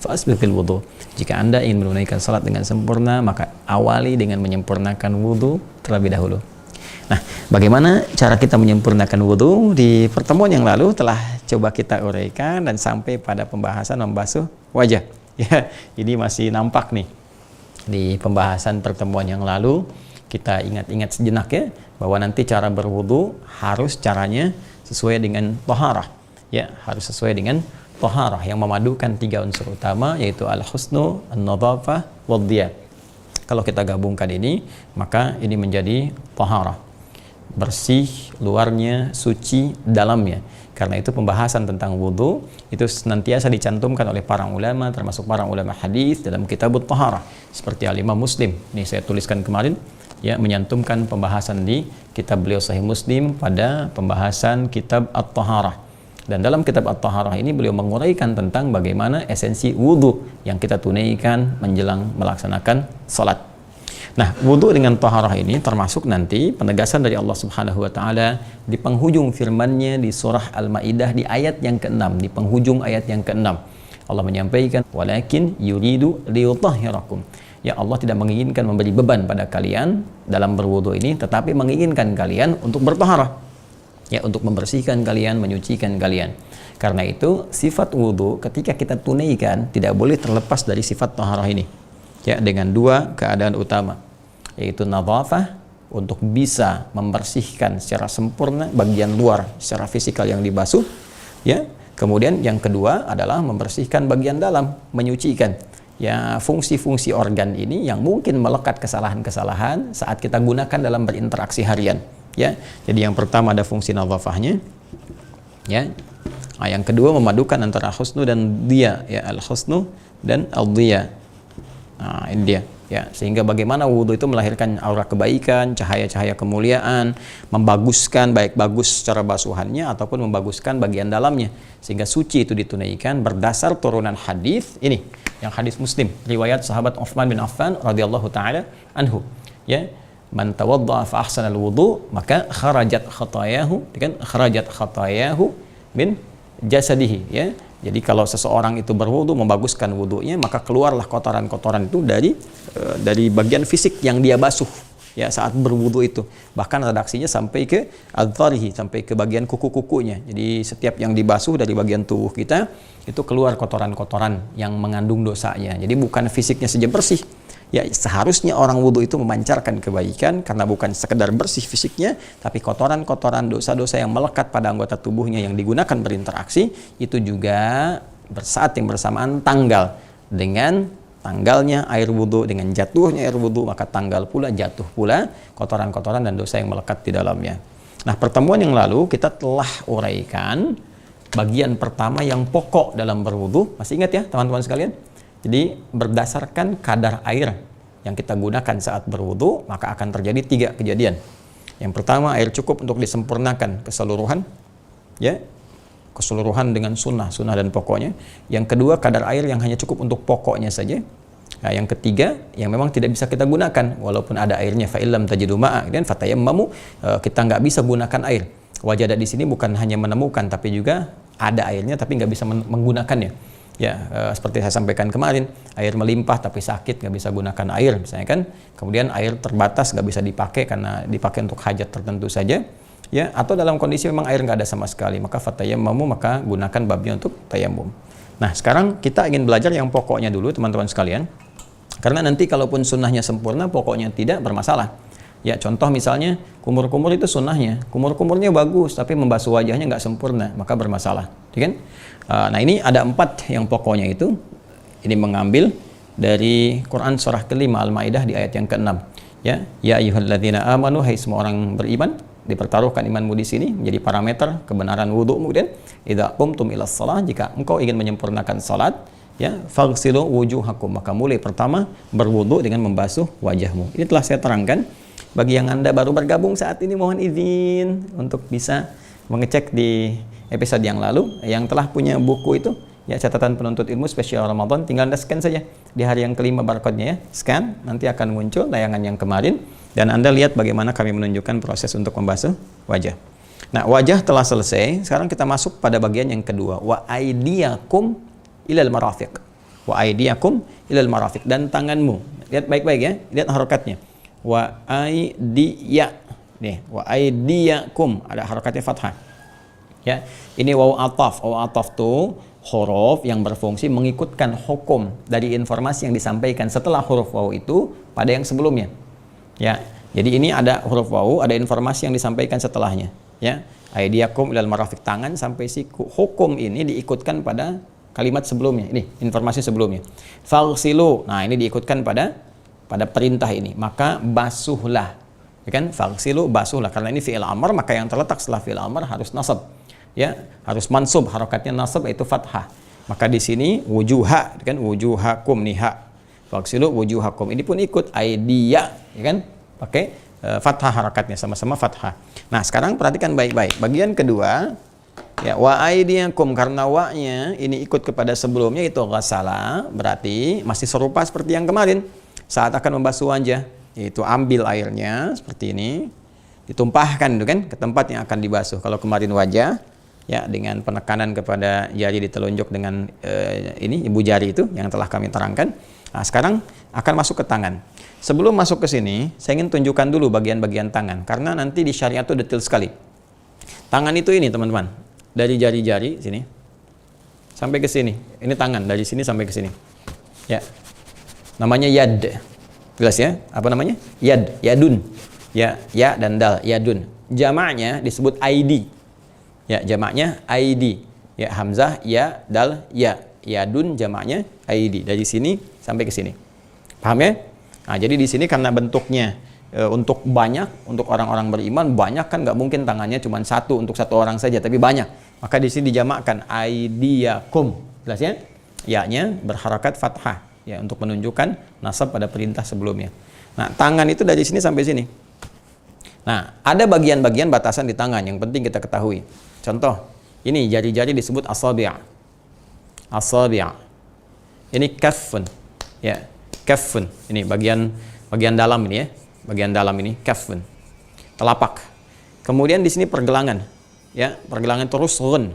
Fasbiqil wudu. Jika Anda ingin menunaikan salat dengan sempurna, maka awali dengan menyempurnakan wudu terlebih dahulu. Nah, bagaimana cara kita menyempurnakan wudu? Di pertemuan yang lalu telah coba kita uraikan dan sampai pada pembahasan membasuh wajah. Ya, ini masih nampak nih di pembahasan pertemuan yang lalu. Kita ingat-ingat sejenak ya, bahwa nanti cara berwudu harus caranya sesuai dengan taharah. Ya, harus sesuai dengan taharah yang memadukan tiga unsur utama, yaitu al-husnu, an-nadhafah, wad-diya. Kalau kita gabungkan ini, maka ini menjadi taharah. Bersih luarnya, suci dalamnya. Karena itu pembahasan tentang wudu itu senantiasa dicantumkan oleh para ulama, termasuk para ulama hadis dalam kitabut taharah. Seperti Al-Imam Muslim, ini saya tuliskan kemarin, ya, menyantumkan pembahasan di kitab beliau Sahih Muslim pada pembahasan kitab At-Taharah. Dan dalam kitab At-Taharah ini beliau menguraikan tentang bagaimana esensi wudu yang kita tunaikan menjelang melaksanakan salat. Nah, wudu dengan taharah ini termasuk nanti penegasan dari Allah Subhanahu wa taala di penghujung firman-Nya di surah Al-Maidah di ayat yang ke-6, di penghujung ayat yang ke-6. Allah menyampaikan, "Walakin yuridu liyutahhirakum." Ya, Allah tidak menginginkan memberi beban pada kalian dalam berwudu ini, tetapi menginginkan kalian untuk bertaharah. Ya, untuk membersihkan kalian, menyucikan kalian. Karena itu, sifat wudu ketika kita tunaikan tidak boleh terlepas dari sifat taharah ini. Ya, dengan dua keadaan utama, yaitu nadhafah, untuk bisa membersihkan secara sempurna bagian luar secara fisikal yang dibasuh, ya. Kemudian yang kedua adalah membersihkan bagian dalam, menyucikan ya fungsi-fungsi organ ini yang mungkin melekat kesalahan-kesalahan saat kita gunakan dalam berinteraksi harian, ya. Jadi yang pertama ada fungsi nadhafahnya, ya. Nah, yang kedua memadukan antara husnu dan diya, ya, al-husnu dan al-diya. Nah, ini dia, ya, sehingga bagaimana wudu itu melahirkan aura kebaikan, cahaya-cahaya kemuliaan, membaguskan, baik bagus secara basuhannya ataupun membaguskan bagian dalamnya, sehingga suci itu ditunaikan berdasar turunan hadis ini, yang hadis Muslim, riwayat sahabat Utsman bin Affan radhiyallahu taala anhu, ya, man tawaddaa fa ahsanal wudu maka kharajat khatayahu, kan, kharajat khatayahu min jasadihi, ya. Jadi kalau seseorang itu berwudu, membaguskan wudunya, maka keluarlah kotoran-kotoran itu dari bagian fisik yang dia basuh, ya, saat berwudu itu. Bahkan redaksinya sampai ke adharihi, sampai ke bagian kuku-kukunya. Jadi setiap yang dibasuh dari bagian tubuh kita itu keluar kotoran-kotoran yang mengandung dosanya. Jadi bukan fisiknya saja bersih. Ya, seharusnya orang wudu itu memancarkan kebaikan karena bukan sekedar bersih fisiknya, tapi kotoran-kotoran dosa-dosa yang melekat pada anggota tubuhnya yang digunakan berinteraksi itu juga saat yang bersamaan tanggal dengan tanggalnya air wudu, dengan jatuhnya air wudu, maka tanggal pula, jatuh pula kotoran-kotoran dan dosa yang melekat di dalamnya. Nah, pertemuan yang lalu kita telah uraikan bagian pertama yang pokok dalam berwudu. Masih ingat ya teman-teman sekalian? Jadi berdasarkan kadar air yang kita gunakan saat berwudu, maka akan terjadi tiga kejadian. Yang pertama, air cukup untuk disempurnakan keseluruhan, ya, keseluruhan dengan sunnah dan pokoknya. Yang kedua, kadar air yang hanya cukup untuk pokoknya saja. Nah, yang ketiga, yang memang tidak bisa kita gunakan walaupun ada airnya, fa illam tajidu ma'a, dan fatayammamu, kita nggak bisa gunakan air. Wajada di sini bukan hanya menemukan, tapi juga ada airnya tapi nggak bisa menggunakannya. Ya, seperti saya sampaikan kemarin, air melimpah tapi sakit, nggak bisa gunakan air, misalnya kan. Kemudian air terbatas, nggak bisa dipakai karena dipakai untuk hajat tertentu saja, ya. Atau dalam kondisi memang air nggak ada sama sekali, maka fatayammamu, maka gunakan babnya untuk tayammum. Nah, sekarang kita ingin belajar yang pokoknya dulu, teman-teman sekalian. Karena nanti kalaupun sunnahnya sempurna, pokoknya tidak bermasalah. Ya, contoh misalnya kumur-kumur itu sunnahnya, kumur-kumurnya bagus tapi membasuh wajahnya nggak sempurna, maka bermasalah, ya kan? Nah, ini ada 4 yang pokoknya itu. Ini mengambil dari Quran surah kelima Al-Maidah di ayat yang ke-6. Ya, ya ayyuhalladzina amanu, hai semua orang beriman, dipertaruhkan imanmu di sini menjadi parameter kebenaran wudu'mu. Kemudian idza qumtum ilas shalah, jika engkau ingin menyempurnakan salat, ya, faghsilu wujuhakum, maka mulai pertama berwudu dengan membasuh wajahmu. Ini telah saya terangkan. Bagi yang Anda baru bergabung saat ini, mohon izin untuk bisa mengecek di episode yang lalu. Yang telah punya buku itu, ya, catatan penuntut ilmu spesial Ramadan, tinggal Anda scan saja di hari yang kelima barcode-nya, ya, scan, nanti akan muncul tayangan yang kemarin, dan Anda lihat bagaimana kami menunjukkan proses untuk membasuh wajah. Nah, wajah telah selesai, sekarang kita masuk pada bagian yang kedua, wa aidiyakum ilal marafiq. Wa aydiyakum ilal marafiq, dan tanganmu. Lihat baik-baik ya, lihat harokatnya. Wa aydiya. Nih, wa aydiyakum ada harokatnya fathah. Ya, ini waw ataf. Waw ataf tuh huruf yang berfungsi mengikutkan hukum dari informasi yang disampaikan setelah huruf waw itu pada yang sebelumnya. Ya, jadi ini ada huruf waw, ada informasi yang disampaikan setelahnya. Ya, aydiyakum ilal marafiq, tangan sampai siku. Hukum ini diikutkan pada kalimat sebelumnya. Ini informasi sebelumnya. Faghsilu. Nah, ini diikutkan pada perintah ini. Maka basuhlah. Ya kan? Faghsilu, basuhlah. Karena ini fi'il amr, maka yang terletak setelah fi'il amr harus nasab. Ya, harus mansub. Harokatnya nasab yaitu fathah. Maka di sini wujuha, kan? Wujuhakum niha. Faghsilu wujuhakum. Ini pun ikut aidiya, ya kan? Pakai fathah harokatnya, sama-sama fathah. Nah, sekarang perhatikan baik-baik. Bagian kedua, ya, wa aydiyakum, karena wa-nya ini ikut kepada sebelumnya itu ghasala, berarti masih serupa seperti yang kemarin. Saat akan membasuh wajah, yaitu ambil airnya seperti ini, ditumpahkan itu kan ke tempat yang akan dibasuh. Kalau kemarin wajah, ya dengan penekanan kepada jari di telunjuk dengan ini ibu jari itu yang telah kami terangkan. Nah, sekarang akan masuk ke tangan. Sebelum masuk ke sini, saya ingin tunjukkan dulu bagian-bagian tangan, karena nanti di syariat itu detail sekali. Tangan itu ini teman-teman, dari jari-jari sini sampai ke sini. Ini tangan dari sini sampai ke sini. Ya, namanya yad. Jelas ya? Apa namanya? Yad, yadun. Ya, ya dan dal, yadun. Jamaknya disebut ID. Ya, jamaknya ID. Ya, hamzah, ya, dal, ya. Yadun jamaknya ID. Dari sini sampai ke sini. Paham ya? Nah, jadi di sini karena bentuknya untuk banyak, untuk orang-orang beriman banyak kan, nggak mungkin tangannya cuma satu untuk satu orang saja, tapi banyak. Maka di sini dijamakkan aidiyakum. Jelas ya? Ya-nya berharakat fathah ya untuk menunjukkan nasab pada perintah sebelumnya. Nah, tangan itu dari sini sampai sini. Nah, ada bagian-bagian batasan di tangan yang penting kita ketahui. Contoh, ini jari-jari disebut asabi'. Asabi'. Ini kaffun. Ya, kaffun. Ini bagian dalam ini ya. Bagian dalam ini kaffun. Telapak. Kemudian di sini pergelangan. Ya, pergelangan itu rusghun.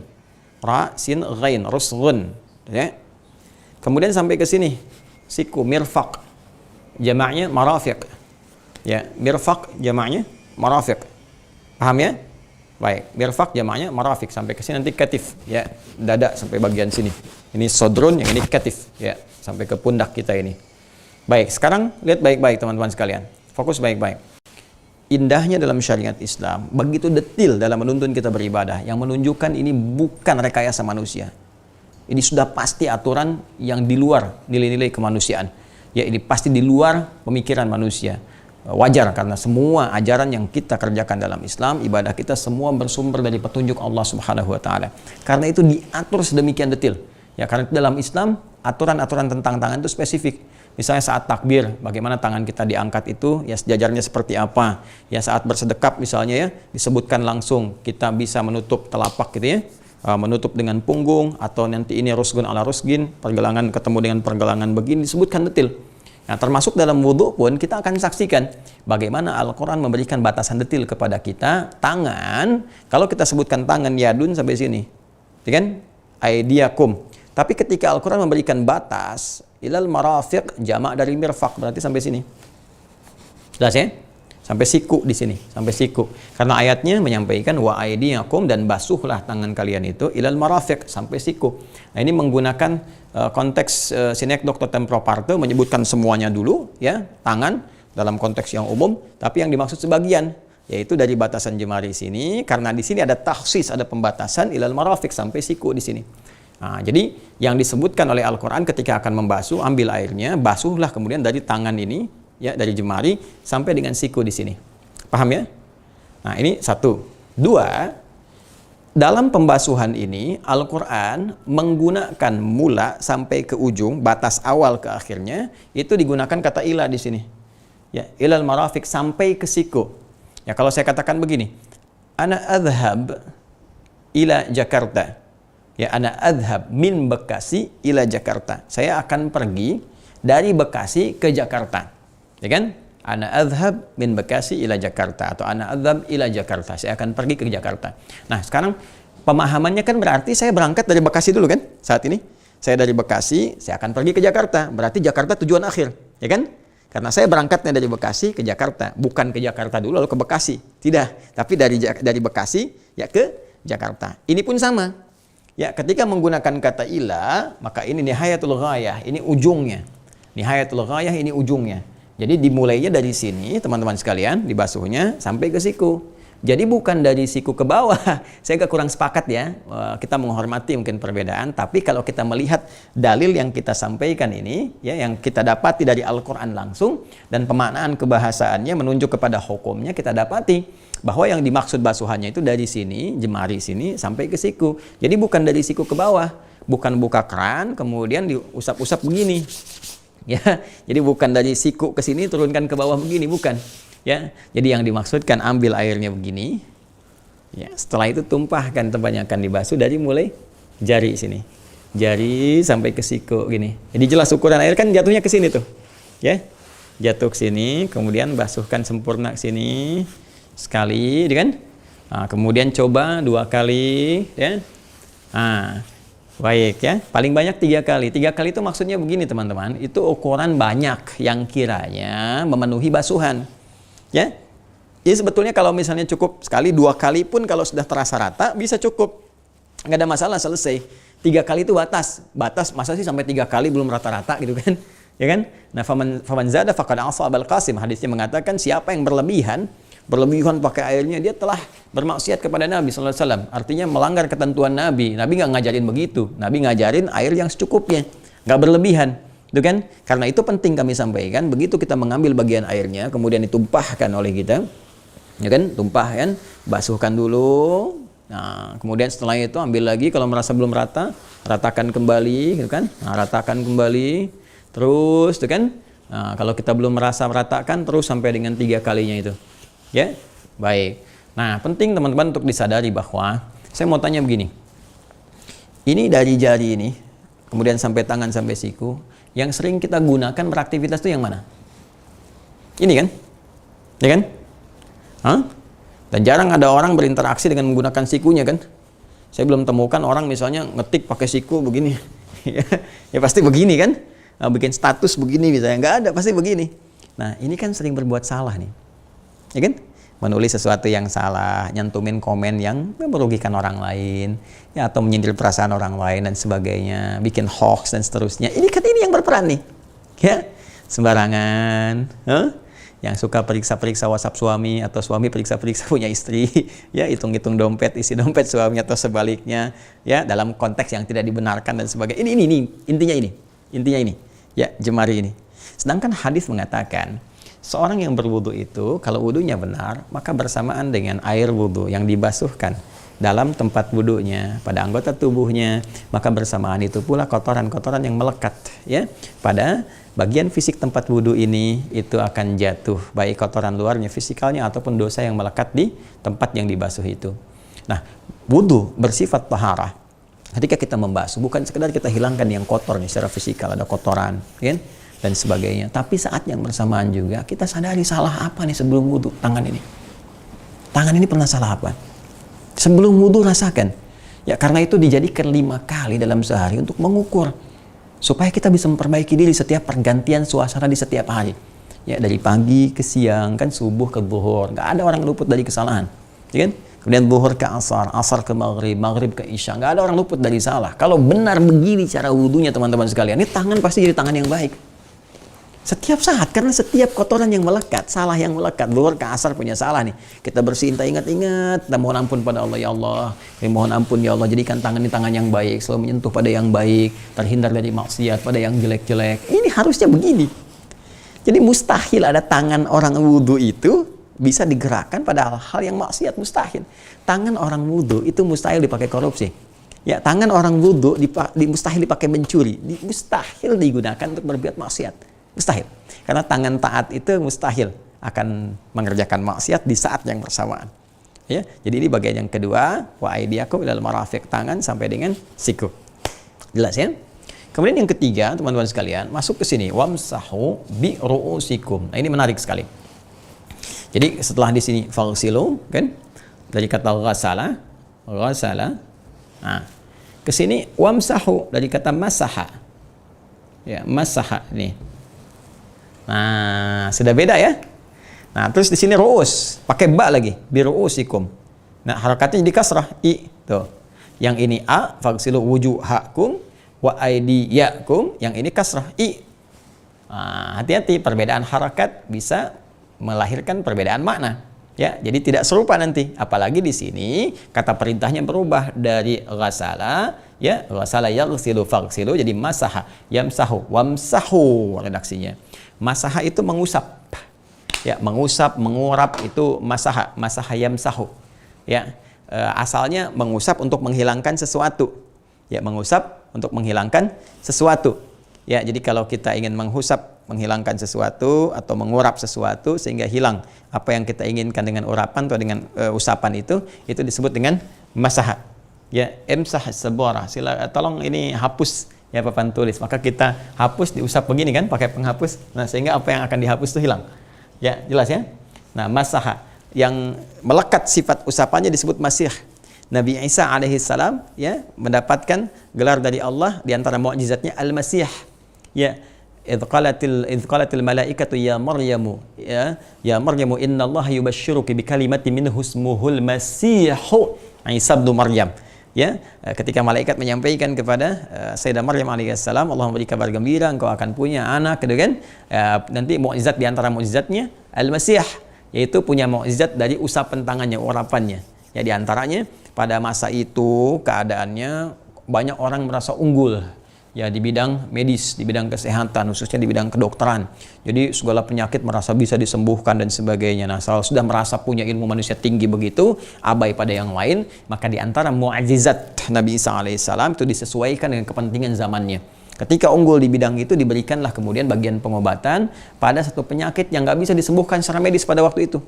Ra, sin, ghain, rusghun. Ya. Kemudian sampai ke sini. Siku, mirfaq. Jamaknya marafiq. Ya, mirfaq jamaknya marafiq. Paham ya? Baik, mirfaq jamaknya marafiq. Sampai ke sini nanti katif, ya, dada sampai bagian sini. Ini sodrun, yang ini katif, ya, sampai ke pundak kita ini. Baik, sekarang lihat baik-baik teman-teman sekalian. Fokus baik-baik. Indahnya dalam syariat Islam, begitu detil dalam menuntun kita beribadah, yang menunjukkan ini bukan rekayasa manusia. Ini sudah pasti aturan yang di luar nilai-nilai kemanusiaan. Ya, ini pasti di luar pemikiran manusia. Wajar karena semua ajaran yang kita kerjakan dalam Islam, ibadah kita semua bersumber dari petunjuk Allah Subhanahu wa taala. Karena itu diatur sedemikian detil. Ya, karena dalam Islam aturan-aturan tentang tangan itu spesifik. Misalnya saat takbir, bagaimana tangan kita diangkat itu, ya sejajarnya seperti apa. Ya saat bersedekap misalnya ya, disebutkan langsung kita bisa menutup telapak gitu ya. Menutup dengan punggung, atau nanti ini rusgun ala rusgin, pergelangan ketemu dengan pergelangan begini, disebutkan detil. Nah, termasuk dalam wudhu pun kita akan saksikan bagaimana Al-Quran memberikan batasan detil kepada kita. Tangan, kalau kita sebutkan tangan yadun sampai sini, ya kan? Aidiyakum. Tapi ketika Al-Quran memberikan batas, ilal marafiq, jamak dari mirfaq, berarti sampai sini. Jelas ya? Sampai siku di sini, sampai siku. Karena ayatnya menyampaikan wa aydiyakum, dan basuhlah tangan kalian itu ilal marafiq, sampai siku. Nah, ini menggunakan konteks sinekdok atau temproparte, menyebutkan semuanya dulu ya, tangan dalam konteks yang umum, tapi yang dimaksud sebagian, yaitu dari batasan jemari sini, karena di sini ada takhsis, ada pembatasan ilal marafiq, sampai siku di sini. Nah, jadi yang disebutkan oleh Al-Quran ketika akan membasuh, ambil airnya, basuhlah kemudian dari tangan ini, ya, dari jemari sampai dengan siku di sini. Paham ya? Nah, ini satu. Dua, dalam pembasuhan ini Al-Quran menggunakan mula sampai ke ujung, batas awal ke akhirnya, itu digunakan kata ila di sini. Ya, ilal marafiq, sampai ke siku. Ya, kalau saya katakan begini, ana adhab ila Jakarta. Ya, ana adhab min Bekasi ila Jakarta. Saya akan pergi dari Bekasi ke Jakarta. Ya kan? Ana adhab min Bekasi ila Jakarta, atau ana adhab ila Jakarta. Saya akan pergi ke Jakarta. Nah, sekarang pemahamannya kan berarti saya berangkat dari Bekasi dulu kan? Saat ini Saya dari Bekasi, saya akan pergi ke Jakarta. Berarti Jakarta tujuan akhir, ya kan? Karena saya berangkatnya dari Bekasi ke Jakarta, bukan ke Jakarta dulu lalu ke Bekasi. Tidak, tapi dari Bekasi ya ke Jakarta. Ini pun sama. Ya, ketika menggunakan kata ila, maka ini nihayatul ghayah, ini ujungnya. Nihayatul ghayah ini ujungnya. Jadi dimulainya dari sini, teman-teman sekalian, dibasuhnya sampai ke siku. Jadi bukan dari siku ke bawah. Saya agak kurang sepakat ya. Kita menghormati mungkin perbedaan, tapi kalau kita melihat dalil yang kita sampaikan ini, ya, yang kita dapati dari Al-Quran langsung dan pemaknaan kebahasaannya menunjuk kepada hukumnya, kita dapati bahwa yang dimaksud basuhannya itu dari sini, jemari sini sampai ke siku. Jadi bukan dari siku ke bawah, bukan buka keran kemudian diusap-usap begini. Ya, jadi bukan dari siku ke sini turunkan ke bawah begini, bukan. Ya, jadi yang dimaksudkan ambil airnya begini. Ya, setelah itu tumpahkan tempat yang akan dibasuh dari mulai jari sini. Jari sampai ke siku gini. Jadi jelas ukuran air kan jatuhnya ke sini tuh. Ya. Jatuh ke sini, kemudian basuhkan sempurna ke sini sekali, kan? Nah, kemudian coba 2 kali, ya. Nah, baik ya, paling banyak 3 kali. 3 kali itu maksudnya begini teman-teman, itu ukuran banyak yang kiranya memenuhi basuhan. Ya, jadi sebetulnya kalau misalnya cukup sekali, 2 kali pun kalau sudah terasa rata bisa cukup, nggak ada masalah, selesai. 3 kali itu batas, masa sih sampai 3 kali belum rata-rata gitu kan? Ya kan? Nah, faman zada faqad asa Abul Qasim, hadisnya mengatakan siapa yang berlebihan pakai airnya, dia telah bermaksiat kepada Nabi sallallahu alaihi wasallam. Artinya melanggar ketentuan Nabi. Nabi nggak ngajarin begitu. Nabi ngajarin air yang secukupnya, nggak berlebihan. Itu kan? Karena itu penting kami sampaikan, begitu kita mengambil bagian airnya, kemudian ditumpahkan oleh kita, ya kan? Tumpahkan, basuhkan dulu. Nah, kemudian setelah itu ambil lagi, kalau merasa belum rata, ratakan kembali, gitu kan? Nah, ratakan kembali, terus, itu kan? Nah, kalau kita belum merasa meratakan, terus sampai dengan 3 kalinya itu. Ya, baik. Nah, penting teman-teman untuk disadari bahwa, saya mau tanya begini. Ini dari jari ini, kemudian sampai tangan sampai siku, yang sering kita gunakan beraktivitas itu yang mana? Ini kan? Ya kan? Hah? Dan jarang ada orang berinteraksi dengan menggunakan sikunya kan? Saya belum temukan orang misalnya ngetik pakai siku begini. Ya pasti begini kan? Nah, bikin status begini misalnya. Nggak ada, pasti begini. Nah, ini kan sering berbuat salah nih. Ya kan? Menulis sesuatu yang salah, nyantumin komen yang merugikan orang lain, ya, atau menyindir perasaan orang lain dan sebagainya, bikin hoax dan seterusnya. Ini kan ini yang berperan nih, ya, sembarangan, yang suka periksa-periksa WhatsApp suami atau suami periksa-periksa punya istri, ya, hitung-hitung dompet, isi dompet suami atau sebaliknya, ya, dalam konteks yang tidak dibenarkan dan sebagainya. Ini intinya ini, ya, jemari ini. Sedangkan hadis mengatakan, seorang yang berwudu itu, kalau wudunya benar, maka bersamaan dengan air wudu yang dibasuhkan dalam tempat wudunya, pada anggota tubuhnya, maka bersamaan itu pula kotoran-kotoran yang melekat, ya, pada bagian fisik tempat wudu ini, itu akan jatuh, baik kotoran luarnya, fisikalnya, ataupun dosa yang melekat di tempat yang dibasuh itu. Nah, wudu bersifat taharah. Ketika kita membasuh, bukan sekedar kita hilangkan yang kotor nih, secara fisikal, ada kotoran, kan? Dan sebagainya. Tapi saat yang bersamaan juga kita sadari salah apa nih sebelum wudhu tangan ini. Tangan ini pernah salah apa? Sebelum wudhu rasakan. Ya, karena itu dijadikan 5 kali dalam sehari untuk mengukur. Supaya kita bisa memperbaiki diri setiap pergantian suasana di setiap hari. Ya, dari pagi ke siang, kan subuh ke zuhur. Nggak ada orang luput dari kesalahan. Ya kan? Kemudian zuhur ke asar, asar ke maghrib, maghrib ke isya. Nggak ada orang luput dari salah. Kalau benar begini cara wudhunya teman-teman sekalian, ini tangan pasti jadi tangan yang baik. Setiap saat, karena setiap kotoran yang melekat, salah yang melekat, zuhur ke asar punya salah nih. Kita bersihin, kita ingat-ingat, kita mohon ampun pada Allah, ya Allah. Mohon ampun ya Allah, jadikan tangan ini tangan yang baik, selalu menyentuh pada yang baik, terhindar dari maksiat, pada yang jelek-jelek. Ini harusnya begini. Jadi mustahil ada tangan orang wudhu itu bisa digerakkan pada hal-hal yang maksiat, mustahil. Tangan orang wudhu itu mustahil dipakai korupsi. Ya, tangan orang wudhu mustahil dipakai mencuri, mustahil digunakan untuk berbuat maksiat. Mustahil. Karena tangan taat itu mustahil akan mengerjakan maksiat di saat yang bersamaan. Ya, jadi ini bagian yang kedua, wa aydiyakum ilal marafiq, tangan sampai dengan siku. Jelas ya? Kemudian yang ketiga, teman-teman sekalian, masuk ke sini, wamsahu bi ru'usikum. Nah, ini menarik sekali. Jadi setelah di sini faghsilu, kan? Dari kata ghasala. Nah, ke sini wamsahu dari kata masaha. Ya, masaha nih. Nah, sudah beda ya. Nah, terus di sini ru'us, pakai ba lagi, biru'usikum. Nah, harakatnya jadi kasrah, i. Tuh. Yang ini a, fagsilu wujuhakum wa aydiyakum, yang ini kasrah, i. Nah, hati-hati, perbedaan harakat bisa melahirkan perbedaan makna. Ya, jadi tidak serupa nanti. Apalagi di sini kata perintahnya berubah dari ghasala, ya, ghasala yaghsilu fagsilu jadi masaha, yamsahu, wamsahu redaksinya. Masaha itu mengusap. Ya, mengusap, mengurap itu masaha, masaha yamsahu. Ya, asalnya mengusap untuk menghilangkan sesuatu. Ya, mengusap untuk menghilangkan sesuatu. Ya, jadi kalau kita ingin menghusap, menghilangkan sesuatu atau mengurap sesuatu sehingga hilang apa yang kita inginkan dengan urapan atau dengan usapan itu disebut dengan masaha. Ya, emsah sebora. Sila tolong ini hapus ya papan tulis. Maka kita hapus diusap begini kan pakai penghapus. Nah, sehingga apa yang akan dihapus itu hilang. Ya, jelas ya? Nah, masaha yang melekat sifat usapannya disebut masih. Nabi Isa alaihissalam ya mendapatkan gelar dari Allah di antara mukjizatnya al-masih. Ya, idz qalatil malaikatu ya Maryamu ya Maryamu innallaha yubashshiruki bi kalimatin minhu ismuhul Masihu Isa bin Maryam. Ya, ketika malaikat menyampaikan kepada Sayyidah Maryam alaihissalam, Allah memberi kabar gembira engkau akan punya anak, gitu kan? Nanti mukjizat di antara mukjizatnya al-Masih, yaitu punya mukjizat dari usapan tangannya, urapannya. Ya, di antaranya pada masa itu keadaannya banyak orang merasa unggul ya di bidang medis, di bidang kesehatan, khususnya di bidang kedokteran. Jadi segala penyakit merasa bisa disembuhkan dan sebagainya. Nah, kalau sudah merasa punya ilmu manusia tinggi begitu, abai pada yang lain, maka di antara mukjizat Nabi Isa alaihissalam itu disesuaikan dengan kepentingan zamannya. Ketika unggul di bidang itu, diberikanlah kemudian bagian pengobatan pada satu penyakit yang nggak bisa disembuhkan secara medis pada waktu itu.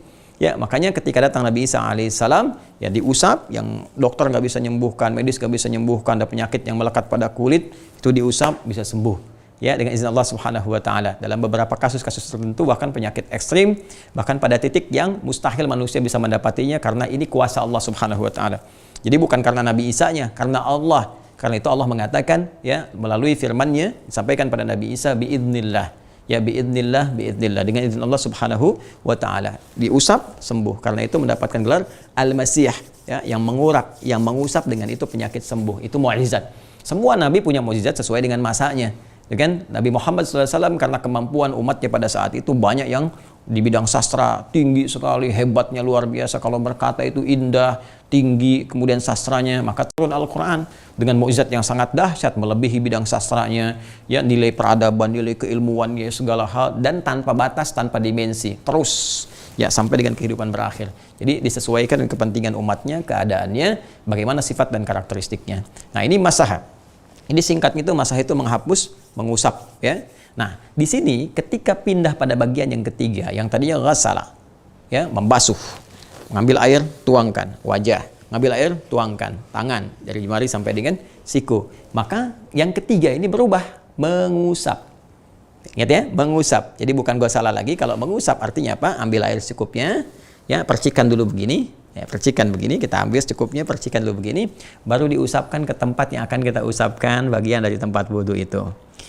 Ya, makanya ketika datang Nabi Isa alaihissalam, ya diusap, yang dokter nggak bisa menyembuhkan, medis nggak bisa menyembuhkan, ada penyakit yang melekat pada kulit, itu diusap bisa sembuh. Ya, dengan izin Allah Subhanahu wa taala. Dalam beberapa kasus-kasus tertentu bahkan penyakit ekstrim, bahkan pada titik yang mustahil manusia bisa mendapatinya karena ini kuasa Allah Subhanahu wa taala. Jadi bukan karena Nabi Isa-nya, karena Allah. Karena itu Allah mengatakan ya melalui firman-Nya disampaikan pada Nabi Isa biidznillah. Ya biidznillah dengan izin Allah Subhanahu wa taala. Diusap sembuh. Karena itu mendapatkan gelar Al-Masih ya, yang mengurap, yang mengusap dengan itu penyakit sembuh. Itu mukjizat. Semua nabi punya mukjizat sesuai dengan masanya. Ya kan? Nabi Muhammad SAW karena kemampuan umatnya pada saat itu banyak yang di bidang sastra tinggi sekali, hebatnya luar biasa. Kalau berkata itu indah, tinggi, kemudian sastranya, maka turun Al-Quran dengan mukjizat yang sangat dahsyat melebihi bidang sastranya, ya nilai peradaban, nilai keilmuannya, segala hal, dan tanpa batas, tanpa dimensi, terus ya sampai dengan kehidupan berakhir. Jadi disesuaikan dengan kepentingan umatnya, keadaannya, bagaimana sifat dan karakteristiknya. Nah, ini masaha. Ini singkatnya itu masaha itu menghapus, mengusap, ya. Nah, di sini ketika pindah pada bagian yang ketiga, yang tadinya ghasala, ya, membasuh, mengambil air, tuangkan wajah, ngambil air, tuangkan tangan dari jemari sampai dengan siku. Maka yang ketiga ini berubah, mengusap. Ingat ya, mengusap. Jadi bukan ghasala lagi. Kalau mengusap artinya apa? Ambil air secukupnya, ya, percikan dulu begini. Ya, percikan begini, kita ambil secukupnya, percikan dulu begini, baru diusapkan ke tempat yang akan kita usapkan, bagian dari tempat wudhu itu.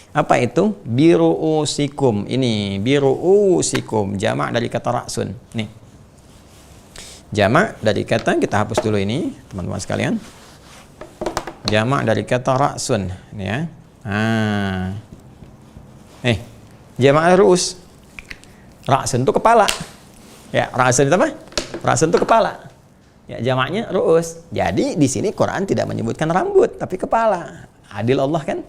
Apa itu? Biru'usikum. Ini biru'usikum, jamak dari kata ra'sun. Nih, jamak dari kata, kita hapus dulu ini, teman-teman sekalian. Jamak dari kata ra'sun. Ini ya. Jamak ru'us. Ra'sun itu kepala. Ya, ra'sun itu apa? Ra'sun itu kepala. Ya, jamaknya ru'us. Jadi di sini Quran tidak menyebutkan rambut, tapi kepala. Adil Allah kan?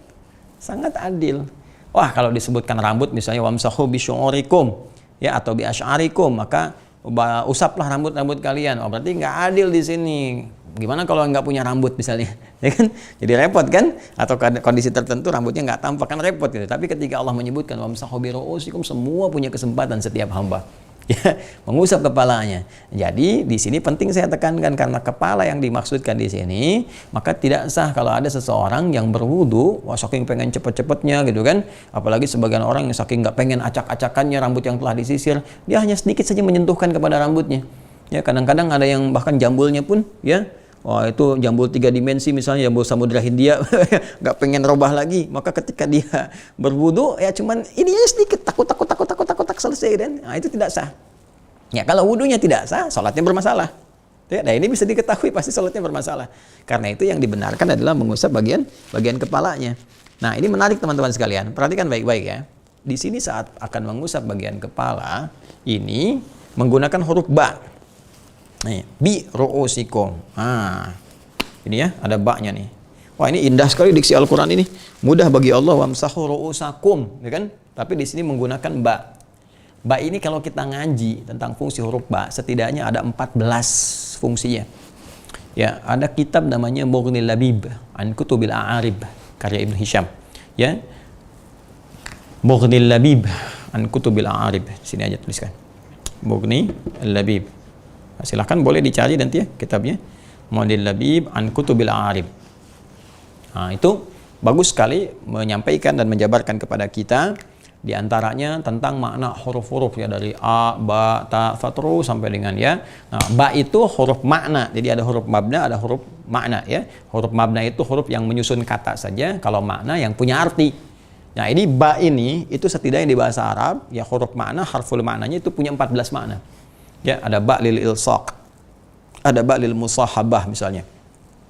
Sangat adil. Wah, kalau disebutkan rambut misalnya wamsahu bisyu'urikum, ya, atau bi asy'arikum, maka usaplah rambut-rambut kalian. Oh, berarti nggak adil di sini. Gimana kalau nggak punya rambut misalnya? Ya kan? Jadi repot kan? Atau kondisi tertentu rambutnya nggak tampak, kan repot gitu. Tapi ketika Allah menyebutkan wamsahu bi ru'usikum, semua punya kesempatan setiap hamba. Ya, mengusap kepalanya. Jadi di sini penting saya tekankan, karena kepala yang dimaksudkan di sini, maka tidak sah kalau ada seseorang yang berwudu, wah saking pengen cepet-cepetnya gitu kan, apalagi sebagian orang yang saking nggak pengen acak-acakannya rambut yang telah disisir, dia hanya sedikit saja menyentuhkan kepada rambutnya. Ya, kadang-kadang ada yang bahkan jambulnya pun ya wah itu jambul 3 dimensi misalnya, jambul Samudra Hindia, nggak pengen robah lagi, maka ketika dia berwudu ya cuman ininya sedikit, takut selesai dan nah, itu tidak sah. Ya kalau wudunya tidak sah, sholatnya bermasalah. Ya, nah ini bisa diketahui pasti sholatnya bermasalah. Karena itu yang dibenarkan adalah mengusap bagian kepalanya. Nah ini menarik teman-teman sekalian, perhatikan baik-baik ya. Di sini saat akan mengusap bagian kepala, ini menggunakan huruf ba. Nih, bi ru'usikum. Nah, ini ya, ada ba-nya nih. Wah, ini indah sekali diksi Al-Qur'an ini. Mudah bagi Allah wamsahu ru'usakum, ya kan? Tapi di sini menggunakan ba. Ba ini kalau kita ngaji tentang fungsi huruf ba, setidaknya ada 14 fungsinya. Ya, ada kitab namanya Mughnil Labib an Kutubil A'arib karya Ibnu Hisham. Ya. Mughnil Labib an Kutubil A'arib. Sini aja tuliskan. Mughnil Labib. Nah, silahkan boleh dicari nanti ya kitabnya. Mughnil Labib an Kutubil A'arib. Nah, itu bagus sekali menyampaikan dan menjabarkan kepada kita di antaranya tentang makna huruf-huruf ya, dari a, ba, ta, fa terus sampai dengan ya. Nah, ba itu huruf makna. Jadi ada huruf mabna, ada huruf makna ya. Huruf mabna itu huruf yang menyusun kata saja, kalau makna yang punya arti. Nah, ini ba ini itu setidaknya di bahasa Arab ya, huruf makna, harful maknanya itu punya 14 makna. Ya, ada ba lil ilsaq. Ada ba lil musahabah misalnya.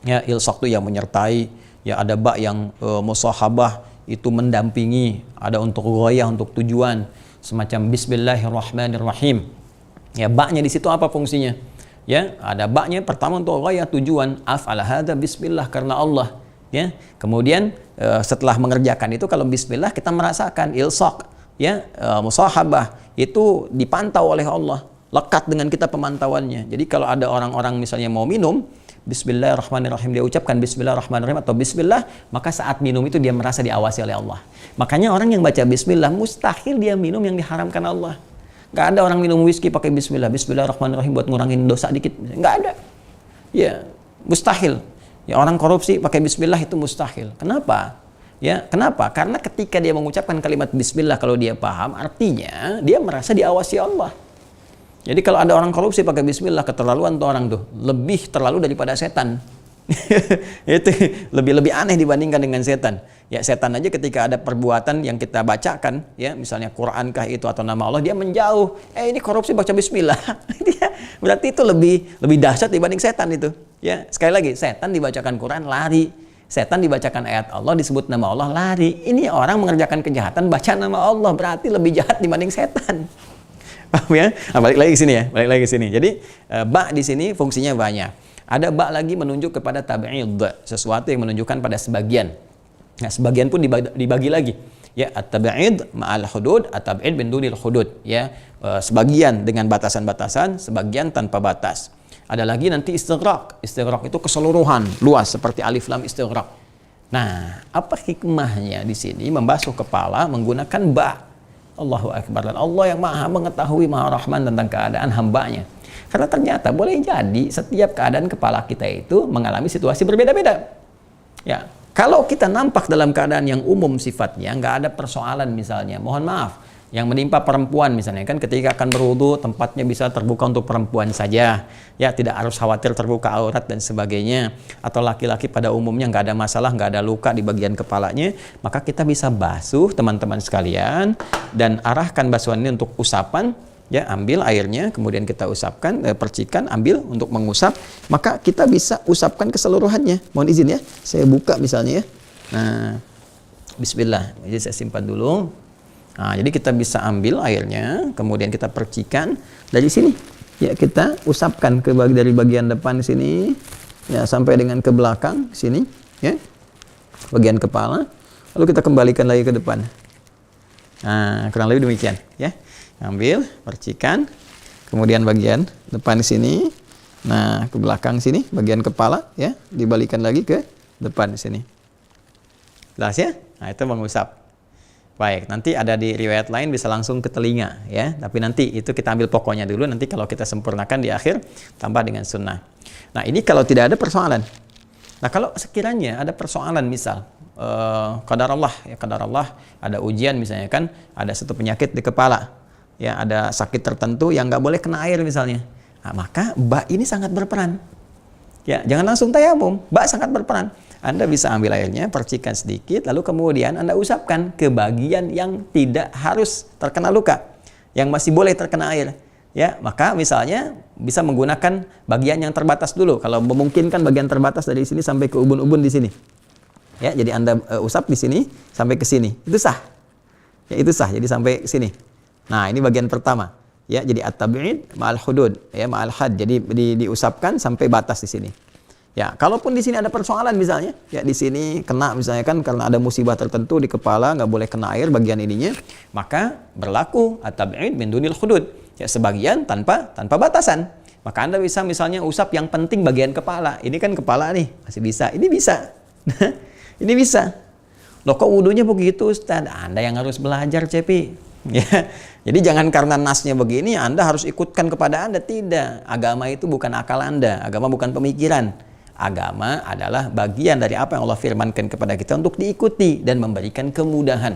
Ya, ilsaq itu yang menyertai, ya ada ba yang musahabah itu mendampingi, ada untuk ghayah, untuk tujuan, semacam bismillahirrahmanirrahim. Ya, ba-nya di situ apa fungsinya? Ya, ada ba-nya pertama untuk ghayah, tujuan, af'ala hadza bismillah, karena Allah. Ya, kemudian setelah mengerjakan itu kalau bismillah kita merasakan ilsaq, ya, musahabah itu dipantau oleh Allah, lekat dengan kita pemantauannya. Jadi kalau ada orang-orang misalnya mau minum Bismillahirrahmanirrahim, dia ucapkan Bismillahirrahmanirrahim atau Bismillah, maka saat minum itu dia merasa diawasi oleh Allah. Makanya orang yang baca Bismillah mustahil dia minum yang diharamkan Allah. Gak ada orang minum whisky pakai Bismillah, Bismillahirrahmanirrahim buat ngurangin dosa dikit, gak ada. Ya, mustahil. Ya, orang korupsi pakai Bismillah itu mustahil. Kenapa? Ya, kenapa? Karena ketika dia mengucapkan kalimat Bismillah, kalau dia paham artinya, dia merasa diawasi Allah. Jadi kalau ada orang korupsi pakai bismillah, keterlaluan tuh orang tuh, lebih terlalu daripada setan. Itu lebih aneh dibandingkan dengan setan. Ya, setan aja ketika ada perbuatan yang kita bacakan, ya misalnya Quran kah itu atau nama Allah, dia menjauh. Ini korupsi baca bismillah. Berarti itu lebih dahsyat dibanding setan itu. Ya, sekali lagi, setan dibacakan Quran lari. Setan dibacakan ayat Allah, disebut nama Allah, lari. Ini orang mengerjakan kejahatan baca nama Allah, berarti lebih jahat dibanding setan. Paham ya? Nah, balik lagi ke sini. Jadi ba di sini fungsinya banyak. Ada ba lagi menunjuk kepada tab'id, sesuatu yang menunjukkan pada sebagian. Nah, sebagian pun dibagi lagi. Ya, at-tab'id ma'al hudud, at-tab'id bin dunil hudud, ya. Sebagian dengan batasan-batasan, sebagian tanpa batas. Ada lagi nanti istighraq. Istighraq itu keseluruhan, luas seperti alif lam istighraq. Nah, apa hikmahnya di sini membasuh kepala menggunakan ba? Allahu Akbar. Dan Allah yang maha mengetahui, maha rahman tentang keadaan hambanya. Karena ternyata boleh jadi setiap keadaan kepala kita itu mengalami situasi berbeda-beda. Ya, kalau kita nampak dalam keadaan yang umum sifatnya, nggak ada persoalan misalnya, mohon maaf, yang menimpa perempuan misalnya kan ketika akan berwudu tempatnya bisa terbuka untuk perempuan saja, ya tidak harus khawatir terbuka aurat dan sebagainya, atau laki-laki pada umumnya nggak ada masalah, nggak ada luka di bagian kepalanya, maka kita bisa basuh teman-teman sekalian dan arahkan basuhan ini untuk usapan, ya ambil airnya kemudian kita usapkan, percikan, ambil untuk mengusap, maka kita bisa usapkan keseluruhannya. Mohon izin ya, saya buka misalnya ya. Nah, bismillah, jadi saya simpan dulu. Nah, jadi kita bisa ambil airnya, kemudian kita percikan dari sini. Ya, kita usapkan dari bagian depan sini, ya sampai dengan ke belakang sini, ya. Bagian kepala. Lalu kita kembalikan lagi ke depan. Nah, kurang lebih demikian, ya. Ambil, percikan, kemudian bagian depan sini. Nah, ke belakang sini, bagian kepala, ya, dibalikan lagi ke depan sini. Jelas ya? Nah, itu mengusap. Baik, nanti ada di riwayat lain bisa langsung ke telinga ya. Tapi nanti itu kita ambil pokoknya dulu, nanti kalau kita sempurnakan di akhir tambah dengan sunnah. Nah, ini kalau tidak ada persoalan. Nah, kalau sekiranya ada persoalan misal qadar Allah ada ujian misalnya kan, ada satu penyakit di kepala. Ya, ada sakit tertentu yang nggak boleh kena air misalnya. Nah, maka ba ini sangat berperan. Ya, jangan langsung tayamum. Ba sangat berperan. Anda bisa ambil airnya, percikan sedikit, lalu kemudian Anda usapkan ke bagian yang tidak harus terkena luka, yang masih boleh terkena air. Ya, maka misalnya bisa menggunakan bagian yang terbatas dulu. Kalau memungkinkan bagian terbatas dari sini sampai ke ubun-ubun di sini. Ya, jadi Anda usap di sini sampai ke sini. Itu sah. Ya, itu sah. Jadi sampai sini. Nah, ini bagian pertama. Ya, jadi at-tab'id ma'al hudud, ya ma'al had. Jadi diusapkan sampai batas di sini. Ya, kalaupun di sini ada persoalan misalnya, ya di sini kena misalnya kan karena ada musibah tertentu di kepala, nggak boleh kena air bagian ininya, maka berlaku at-tab'id min dunil hudud. Ya, sebagian tanpa batasan. Maka Anda bisa misalnya usap yang penting bagian kepala. Ini kan kepala nih, masih bisa. Ini bisa. Ini bisa. Loh kok wudunya begitu Ustaz? Anda yang harus belajar, Cepi. Ya, jadi jangan karena nasnya begini Anda harus ikutkan kepada Anda. Tidak. Agama itu bukan akal Anda. Agama bukan pemikiran. Agama adalah bagian dari apa yang Allah firmankan kepada kita untuk diikuti dan memberikan kemudahan.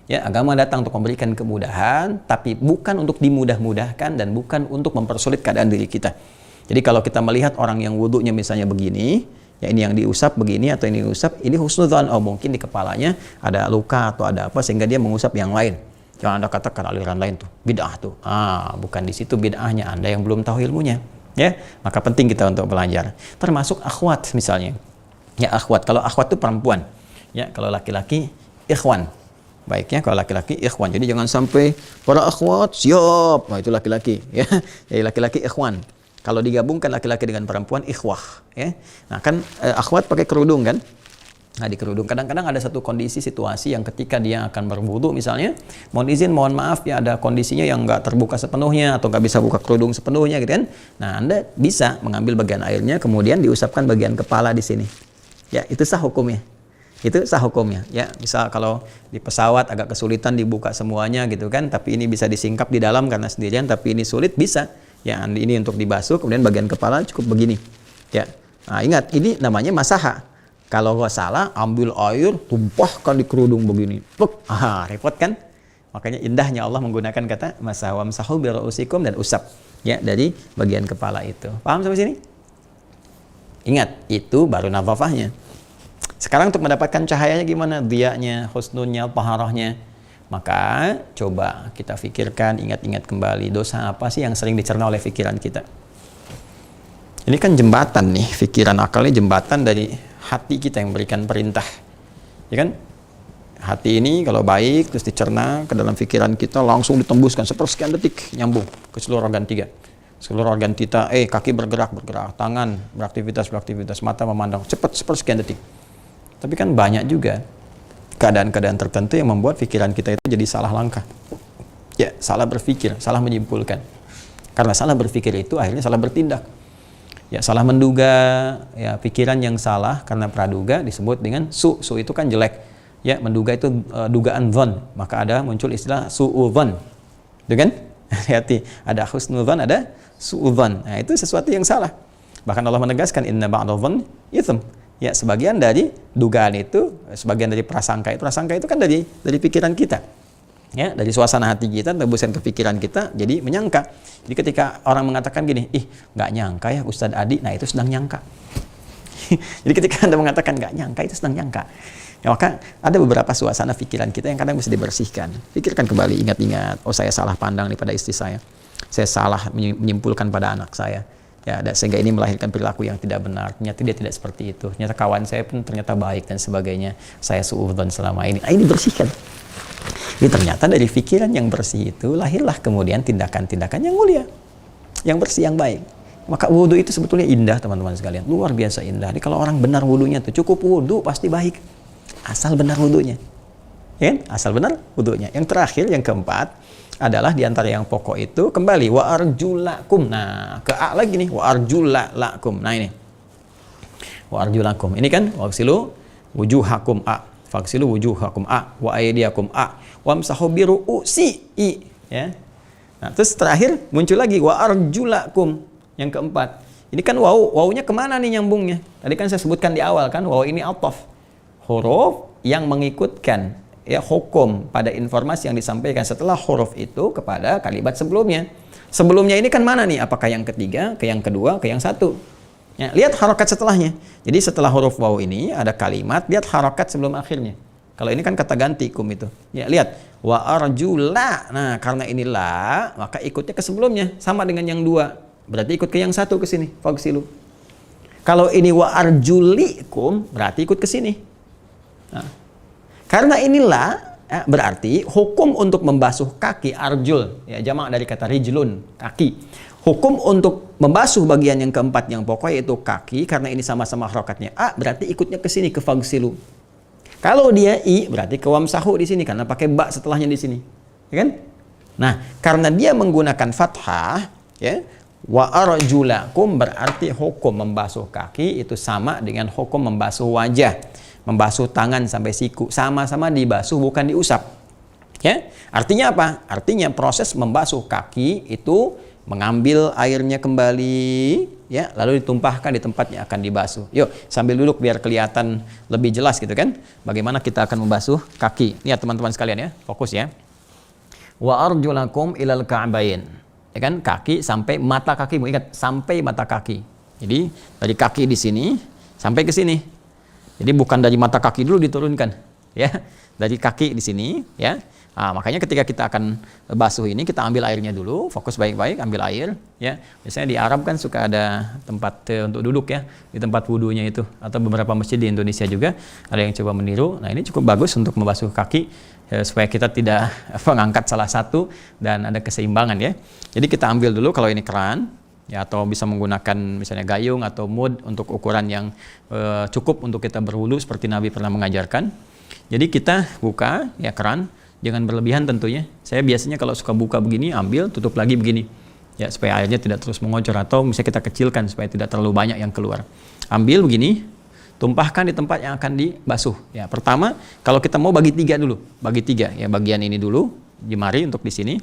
Ya, agama datang untuk memberikan kemudahan, tapi bukan untuk dimudah-mudahkan dan bukan untuk mempersulit keadaan diri kita. Jadi kalau kita melihat orang yang wudunya misalnya begini, ya ini yang diusap begini atau ini diusap, ini husnudzon, oh mungkin di kepalanya ada luka atau ada apa sehingga dia mengusap yang lain. Jangan Anda katakan aliran lain tuh bid'ah tuh. Bukan di situ bid'ahnya, Anda yang belum tahu ilmunya. Ya, maka penting kita untuk belajar. Termasuk akhwat misalnya. Ya, akhwat. Kalau akhwat itu perempuan. Ya, kalau laki-laki ikhwan. Baiknya kalau laki-laki ikhwan. Jadi jangan sampai para akhwat siap. Nah, itu laki-laki, ya. Jadi laki-laki ikhwan. Kalau digabungkan laki-laki dengan perempuan ikhwah, ya. Nah, kan akhwat pakai kerudung kan? Nah, di kerudung kadang-kadang ada satu kondisi situasi yang ketika dia akan berwudu misalnya, mohon izin, mohon maaf ya ada kondisinya yang nggak terbuka sepenuhnya atau nggak bisa buka kerudung sepenuhnya gitu kan. Nah, Anda bisa mengambil bagian airnya kemudian diusapkan bagian kepala di sini. Ya, itu sah hukumnya. Itu sah hukumnya. Ya, misal kalau di pesawat agak kesulitan dibuka semuanya gitu kan, tapi ini bisa disingkap di dalam karena sendirian, tapi ini sulit bisa. Ya, ini untuk dibasuh kemudian bagian kepala cukup begini. Ya. Nah, ingat ini namanya masaha. Kalau nggak salah, ambil air, tumpahkan di kerudung begini. Repot kan? Makanya indahnya Allah menggunakan kata masawamsahu biru'usikum dan usap. Ya, dari bagian kepala itu. Paham sampai sini? Ingat, itu baru nadhafahnya. Sekarang untuk mendapatkan cahayanya gimana? Diyanya, husnunnya, taharahnya. Maka coba kita pikirkan, ingat-ingat kembali dosa apa sih yang sering dicerna oleh pikiran kita. Ini kan jembatan nih, pikiran akalnya jembatan dari hati kita yang memberikan perintah, ya kan? Hati ini kalau baik terus dicerna ke dalam pikiran kita langsung ditembuskan sepersekian detik nyambung ke seluruh organ seluruh organ kita. Kaki bergerak, tangan beraktivitas, mata memandang cepat sepersekian detik. Tapi kan banyak juga keadaan-keadaan tertentu yang membuat pikiran kita itu jadi salah langkah. Ya, salah berpikir, salah menyimpulkan. Karena salah berpikir itu akhirnya salah bertindak. Ya, salah menduga, ya pikiran yang salah karena praduga disebut dengan su itu kan jelek. Ya, menduga itu dugaan dzan. Maka ada muncul istilah su'udzan. Itu kan? Hati-hati, ada husnudzan, ada su'udzan. Nah, itu sesuatu yang salah. Bahkan Allah menegaskan inna ba'dadh-dzan itsm. Ya, sebagian dari dugaan itu, sebagian dari prasangka itu kan dari pikiran kita. Ya, dari suasana hati kita tembuskan ke pikiran kita jadi menyangka. Jadi ketika orang mengatakan gini, nggak nyangka ya Ustadz Adi, nah itu sedang nyangka. Jadi ketika Anda mengatakan nggak nyangka, itu sedang nyangka. Ya, maka ada beberapa suasana pikiran kita yang kadang bisa dibersihkan. Pikirkan kembali, ingat-ingat, saya salah pandang nih pada istri saya salah menyimpulkan pada anak saya. Ya, sehingga ini melahirkan perilaku yang tidak benar. Ternyata dia tidak seperti itu. Ternyata kawan saya pun ternyata baik dan sebagainya. Saya suudzon selama ini. Ini bersihkan. Jadi ternyata dari pikiran yang bersih itu lahirlah kemudian tindakan-tindakan yang mulia, yang bersih, yang baik. Maka wudhu itu sebetulnya indah teman-teman sekalian, luar biasa indah. Jadi kalau orang benar wudhunya tuh cukup wudhu pasti baik, asal benar wudhunya, ya? Asal benar wudhunya. Yang terakhir, yang keempat adalah diantara yang pokok itu kembali wa arjulakum. Nah, ke A lagi nih, wa arjulakum. Nah ini, wa arjulakum. Ini kan waksilu wujuhakum A. Faksilu wujuhakum A wa aydiyakum A wamsahu biru'usi I, ya. Nah, terus terakhir muncul lagi wa arjulakum yang keempat. Ini kan wawunya kemana nih nyambungnya? Tadi kan saya sebutkan di awal kan wawu ini ataf, huruf yang mengikutkan ya hukum pada informasi yang disampaikan setelah huruf itu kepada kalimat sebelumnya. Sebelumnya ini kan mana nih? Apakah yang ketiga, ke yang kedua, ke yang satu? Ya, lihat harokat setelahnya. Jadi setelah huruf waw ini ada kalimat, lihat harokat sebelum akhirnya. Kalau ini kan kata ganti kum itu. Ya, lihat wa arjula. Nah, karena ini la, maka ikutnya ke sebelumnya sama dengan yang dua. Berarti ikut ke yang satu ke sini, fagsilu. Kalau ini wa arjulikum, berarti ikut ke sini. Nah, karena inilah berarti hukum untuk membasuh kaki arjul, ya jamak dari kata rijlun, kaki. Hukum untuk membasuh bagian yang keempat yang pokok yaitu kaki, karena ini sama-sama harokatnya a, berarti ikutnya ke sini ke fagsilu. Kalau dia i, berarti ke wamsahu di sini karena pakai ba setelahnya di sini, ya kan? Nah, karena dia menggunakan fathah, ya, wa arjulakum berarti hukum membasuh kaki itu sama dengan hukum membasuh wajah. Membasuh tangan sampai siku, sama-sama dibasuh bukan diusap. Ya, artinya apa? Artinya proses membasuh kaki itu mengambil airnya kembali, ya, lalu ditumpahkan di tempat yang akan dibasuh. Yuk, sambil duduk biar kelihatan lebih jelas gitu kan? Bagaimana kita akan membasuh kaki? Lihat teman-teman sekalian ya, fokus ya. Wa arjulakum ilal ka'bain. Ya kan? Kaki sampai mata kakimu. Ingat, sampai mata kaki. Jadi dari kaki di sini sampai ke sini. Jadi bukan dari mata kaki dulu diturunkan, ya, dari kaki di sini, ya. Nah, makanya ketika kita akan basuh ini kita ambil airnya dulu, fokus baik-baik, ambil air, ya. Biasanya di Arab kan suka ada tempat untuk duduk ya, di tempat wudhunya itu, atau beberapa masjid di Indonesia juga ada yang coba meniru. Nah ini cukup bagus untuk membasuh kaki supaya kita tidak mengangkat salah satu dan ada keseimbangan ya. Jadi kita ambil dulu kalau ini keran. Ya, atau bisa menggunakan misalnya gayung atau mud untuk ukuran yang cukup untuk kita berwudu seperti Nabi pernah mengajarkan. Jadi kita buka ya keran, jangan berlebihan tentunya. Saya biasanya kalau suka buka begini, ambil, tutup lagi begini. Ya, supaya airnya tidak terus mengocor atau misalnya kita kecilkan supaya tidak terlalu banyak yang keluar. Ambil begini, tumpahkan di tempat yang akan dibasuh. Ya, pertama kalau kita mau bagi tiga dulu, bagi tiga ya, bagian ini dulu, jemari untuk di sini.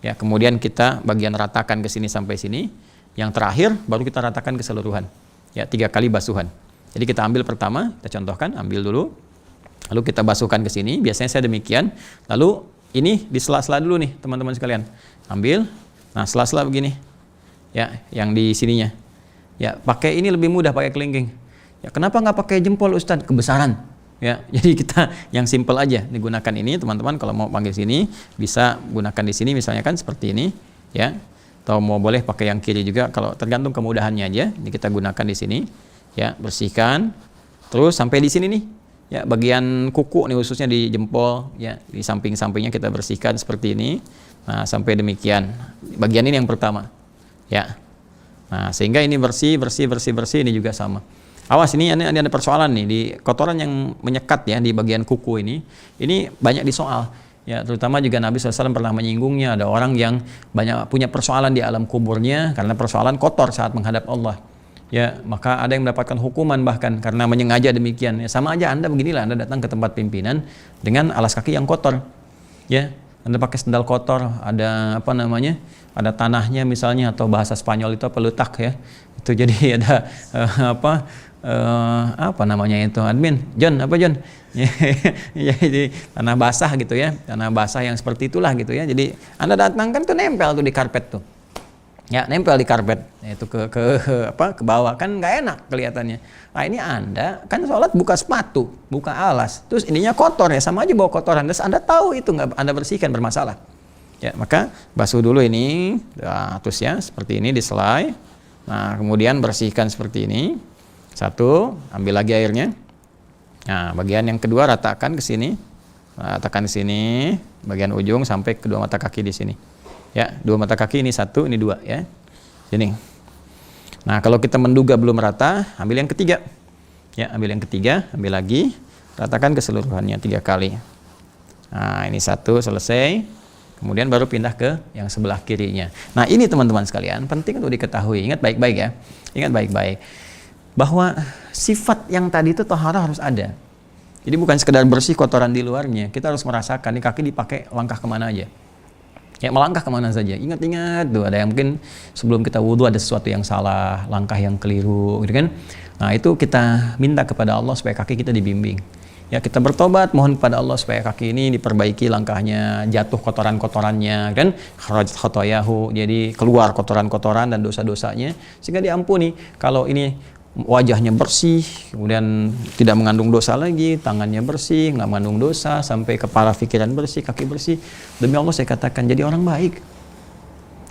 Ya, kemudian kita bagian ratakan ke sini sampai sini. Yang terakhir baru kita ratakan keseluruhan. Ya, 3 kali basuhan. Jadi kita ambil pertama, kita contohkan, ambil dulu. Lalu kita basuhkan ke sini, biasanya saya demikian. Lalu ini di sela-sela dulu nih, teman-teman sekalian. Ambil. Nah, sela-sela begini. Ya, yang di sininya. Ya, pakai ini lebih mudah pakai kelingking. Ya, kenapa nggak pakai jempol Ustadz? Kebesaran. Ya, jadi kita yang simple aja digunakan ini, teman-teman kalau mau panggil sini bisa gunakan di sini misalnya kan seperti ini, ya. Atau mau boleh pakai yang kiri juga, kalau tergantung kemudahannya aja. Ini kita gunakan di sini, ya, bersihkan. Terus sampai di sini nih, ya, bagian kuku nih khususnya di jempol, ya, di samping-sampingnya kita bersihkan seperti ini. Nah, sampai demikian. Bagian ini yang pertama, ya. Nah, sehingga ini bersih ini juga sama. Awas ini ada persoalan nih di kotoran yang menyekat ya di bagian kuku ini. Ini banyak disoal. Ya, terutama juga Nabi SAW pernah menyinggungnya, ada orang yang banyak punya persoalan di alam kuburnya karena persoalan kotor saat menghadap Allah. Ya, maka ada yang mendapatkan hukuman bahkan karena menyengaja demikian. Ya, sama aja Anda beginilah, Anda datang ke tempat pimpinan dengan alas kaki yang kotor. Ya, Anda pakai sendal kotor, ada apa namanya? Ada tanahnya misalnya, atau bahasa Spanyol itu apa, letak ya. Itu jadi ada apa namanya itu, admin John apa John ya, jadi tanah basah gitu ya, tanah basah yang seperti itulah gitu ya. Jadi Anda datang kan tuh nempel tuh di karpet tuh, ya, nempel di karpet itu ke bawah kan nggak enak kelihatannya. Nah ini Anda kan sholat buka sepatu, buka alas, terus ininya kotor ya, sama aja bawa kotoran. Terus Anda tahu itu nggak Anda bersihkan bermasalah. Ya, maka basuh dulu ini, nah, terus ya seperti ini diselai. Nah kemudian bersihkan seperti ini. Satu, ambil lagi airnya. Nah, bagian yang kedua ratakan ke sini. Ratakan ke sini, bagian ujung sampai kedua mata kaki di sini. Ya, dua mata kaki ini satu, ini dua ya. Sini. Nah, kalau kita menduga belum rata, ambil yang ketiga. Ya, ambil yang ketiga, ambil lagi, ratakan keseluruhannya 3 kali. Nah, ini satu selesai. Kemudian baru pindah ke yang sebelah kirinya. Nah, ini teman-teman sekalian, penting untuk diketahui. Ingat baik-baik ya. Ingat baik-baik. Bahwa sifat yang tadi itu taharah harus ada. Jadi bukan sekedar bersih kotoran di luarnya, kita harus merasakan nih kaki dipakai langkah kemana aja. Ya, melangkah kemana saja. Ingat-ingat tuh, ada yang mungkin sebelum kita wudhu ada sesuatu yang salah, langkah yang keliru gitu kan. Nah, itu kita minta kepada Allah supaya kaki kita dibimbing. Ya, kita bertobat, mohon kepada Allah supaya kaki ini diperbaiki langkahnya, jatuh kotoran-kotorannya, kan? Kharajat khotoyahu, jadi keluar kotoran-kotoran dan dosa-dosanya, sehingga diampuni. Kalau ini wajahnya bersih, kemudian tidak mengandung dosa lagi, tangannya bersih, nggak mengandung dosa, sampai kepala pikiran bersih, kaki bersih. Demi Allah saya katakan, jadi orang baik.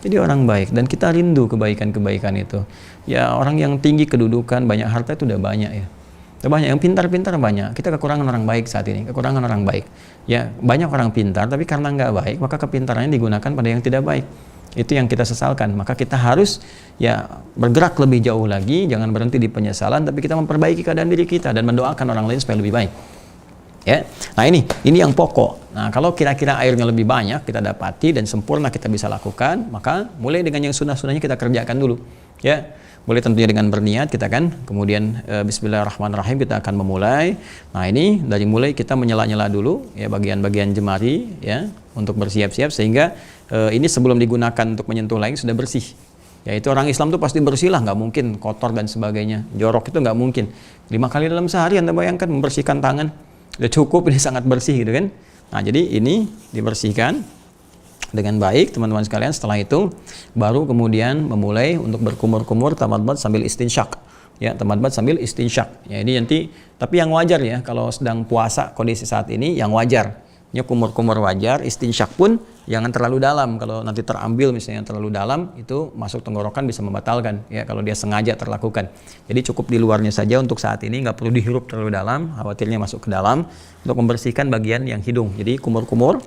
Jadi orang baik, dan kita rindu kebaikan-kebaikan itu. Ya, orang yang tinggi kedudukan, banyak harta itu udah banyak ya. Udah banyak, yang pintar-pintar banyak. Kita kekurangan orang baik saat ini, kekurangan orang baik. Ya, banyak orang pintar, tapi karena nggak baik, maka kepintarannya digunakan pada yang tidak baik. Itu yang kita sesalkan. Maka kita harus ya bergerak lebih jauh lagi, jangan berhenti di penyesalan, tapi kita memperbaiki keadaan diri kita dan mendoakan orang lain supaya lebih baik. Ya, nah ini yang pokok. Nah, kalau kira-kira airnya lebih banyak kita dapati dan sempurna kita bisa lakukan, maka mulai dengan yang sunnah-sunnahnya kita kerjakan dulu. Ya, boleh tentunya dengan berniat kita kan, kemudian Bismillahirrahmanirrahim kita akan memulai. Nah, ini dari mulai kita menyela-nyela dulu ya bagian-bagian jemari ya untuk bersiap-siap, sehingga ini sebelum digunakan untuk menyentuh lain sudah bersih. Ya, itu orang Islam tuh pasti bersih lah, nggak mungkin kotor dan sebagainya. Jorok itu nggak mungkin. 5 kali dalam sehari Anda bayangkan membersihkan tangan. Udah cukup, ini sangat bersih gitu kan. Nah, jadi ini dibersihkan dengan baik teman-teman sekalian. Setelah itu baru kemudian memulai untuk berkumur-kumur tamadmat sambil istinsyak. Ya, tamadmat sambil istinsyak. Ya, ini nanti tapi yang wajar ya, kalau sedang puasa kondisi saat ini yang wajar. Ya, kumur-kumur wajar, istinsyak pun jangan terlalu dalam. Kalau nanti terambil misalnya terlalu dalam, itu masuk tenggorokan bisa membatalkan ya kalau dia sengaja terlakukan. Jadi cukup di luarnya saja untuk saat ini, nggak perlu dihirup terlalu dalam, khawatirnya masuk ke dalam untuk membersihkan bagian yang hidung. Jadi kumur-kumur